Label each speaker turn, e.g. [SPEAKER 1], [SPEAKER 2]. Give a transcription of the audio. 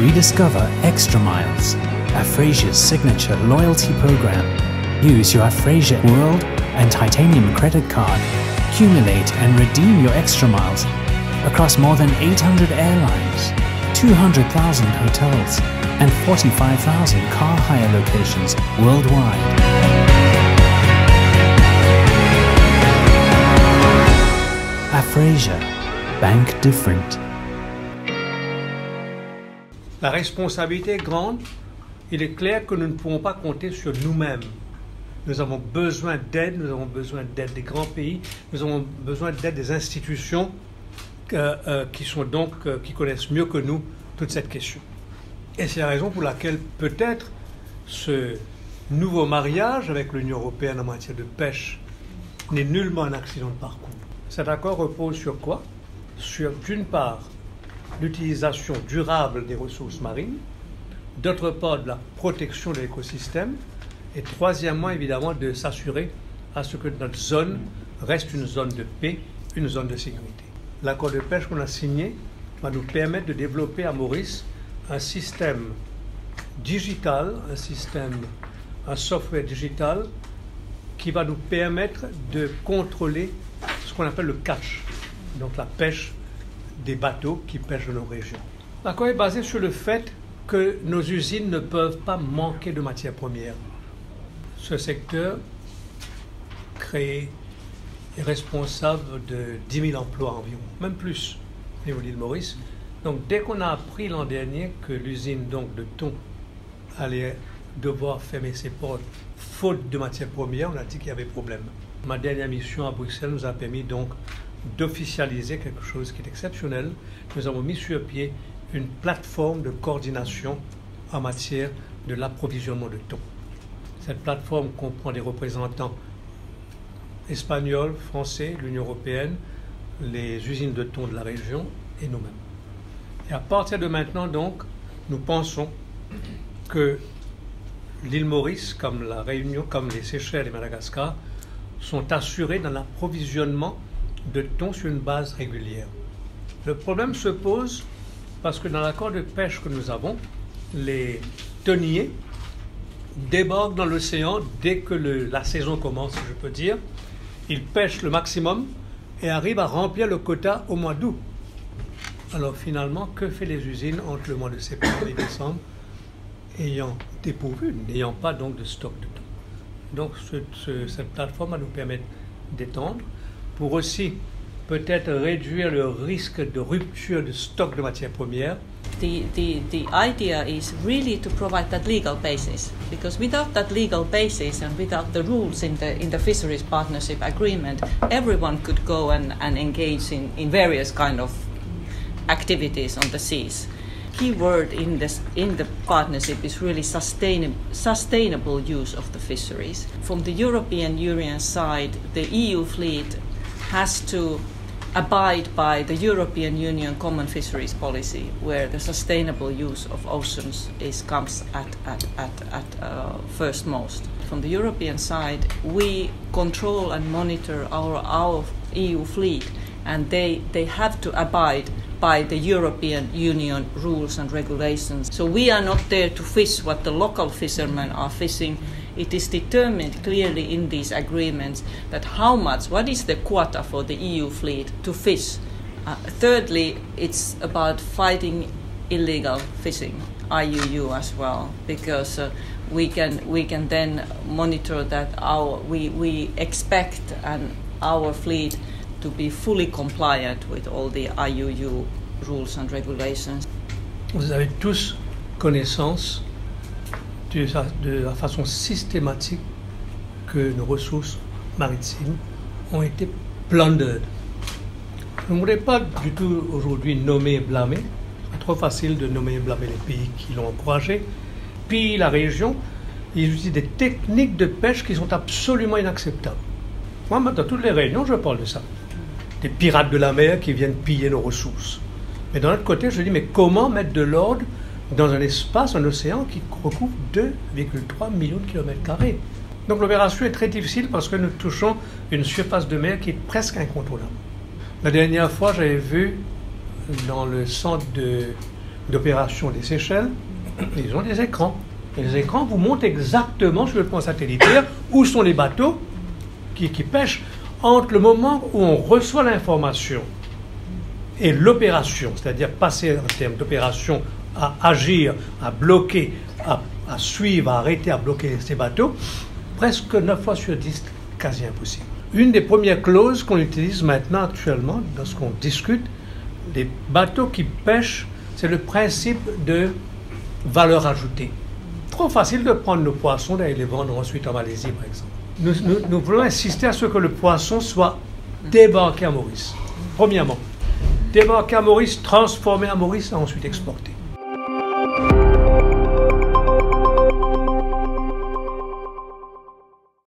[SPEAKER 1] Rediscover Extra Miles, Afrasia's signature loyalty program. Use your Afrasia World and Titanium credit card. Accumulate and redeem your Extra Miles across more than 800 airlines, 200,000 hotels, and 45,000 car hire locations worldwide. Afrasia, bank different.
[SPEAKER 2] La responsabilité est grande. Il est clair que nous ne pouvons pas compter sur nous-mêmes. Nous avons besoin d'aide, nous avons besoin d'aide des grands pays, nous avons besoin d'aide des institutions qui connaissent mieux que nous toute cette question. Et c'est la raison pour laquelle peut-être ce nouveau mariage avec l'Union européenne en matière de pêche n'est nullement un accident de parcours. Cet accord repose sur quoi? Sur, d'une part, l'utilisation durable des ressources marines, d'autre part, de la protection de l'écosystème, et troisièmement, évidemment, de s'assurer à ce que notre zone reste une zone de paix, une zone de sécurité. L'accord de pêche qu'on a signé va nous permettre de développer à Maurice un système digital, un software digital qui va nous permettre de contrôler ce qu'on appelle le catch, donc la pêche des bateaux qui pêchent dans nos régions. L'accord est basé sur le fait que nos usines ne peuvent pas manquer de matières premières. Ce secteur est responsable de 10 000 emplois environ, même plus au niveau de l'île Maurice. Donc dès qu'on a appris l'an dernier que l'usine de thon allait devoir fermer ses portes faute de matières premières, on a dit qu'il y avait problème. Ma dernière mission à Bruxelles nous a permis donc d'officialiser quelque chose qui est exceptionnel. Nous avons mis sur pied une plateforme de coordination en matière de l'approvisionnement de thon. Cette plateforme comprend des représentants espagnols, français, l'Union européenne, les usines de thon de la région et nous-mêmes. Et à partir de maintenant, donc, nous pensons que l'île Maurice, comme la Réunion, comme les Seychelles et Madagascar, sont assurés dans l'approvisionnement de thon sur une base régulière. Le problème se pose parce que dans l'accord de pêche que nous avons, les thoniers débarquent dans l'océan dès que la saison commence, si je peux dire. Ils pêchent le maximum et arrivent à remplir le quota au mois d'août. Alors finalement, que fait les usines entre le mois de septembre et décembre, ayant dépourvu, n'ayant pas donc de stock de thon? Donc cette plateforme va nous permettre d'étendre pour aussi peut-être réduire le risque de rupture de stock de matières premières.
[SPEAKER 3] The idea is really to provide that legal basis, because without that legal basis and without the rules in the fisheries partnership agreement, everyone could go and engage in various kind of activities on the seas. Key word in the partnership is really sustainable use of the fisheries. From the European Union side, the EU fleet has to abide by the European Union Common Fisheries Policy, where the sustainable use of oceans comes at first most. From the European side, we control and monitor our EU fleet, and they have to abide by the European Union rules and regulations. So we are not there to fish what the local fishermen are fishing. It is determined clearly in these agreements that what is the quota for the EU fleet to fish. Thirdly, it's about fighting illegal fishing, IUU as well, because we can then monitor that we expect our fleet to be fully compliant with all the IUU rules and regulations.
[SPEAKER 2] Vous avez tous connaissance de la façon systématique que nos ressources maritimes ont été plundered. Je ne voudrais pas du tout aujourd'hui nommer et blâmer. C'est trop facile de nommer et blâmer les pays qui l'ont encouragé. Puis la région, ils utilisent des techniques de pêche qui sont absolument inacceptables. Moi, dans toutes les réunions, je parle de ça. Des pirates de la mer qui viennent piller nos ressources. Mais d'un autre côté, je dis, mais comment mettre de l'ordre dans un espace, un océan qui recouvre 2,3 millions de kilomètres carrés? Donc l'opération est très difficile parce que nous touchons une surface de mer qui est presque incontrôlable. La dernière fois, j'avais vu dans le centre de d'opération des Seychelles, ils ont des écrans. Et les écrans vous montrent exactement sur le plan satellitaire où sont les bateaux qui pêchent entre le moment où on reçoit l'information et l'opération, c'est-à-dire passer en termes d'opération à agir, à bloquer, à suivre, à arrêter, à bloquer ces bateaux, presque 9 fois sur 10, quasi impossible. Une des premières clauses qu'on utilise maintenant actuellement, lorsqu'on discute, les bateaux qui pêchent, c'est le principe de valeur ajoutée. Trop facile de prendre nos poissons et les vendre ensuite en Malaisie, par exemple. Nous voulons insister à ce que le poisson soit débarqué à Maurice. Premièrement, débarqué à Maurice, transformé à Maurice et ensuite exporté.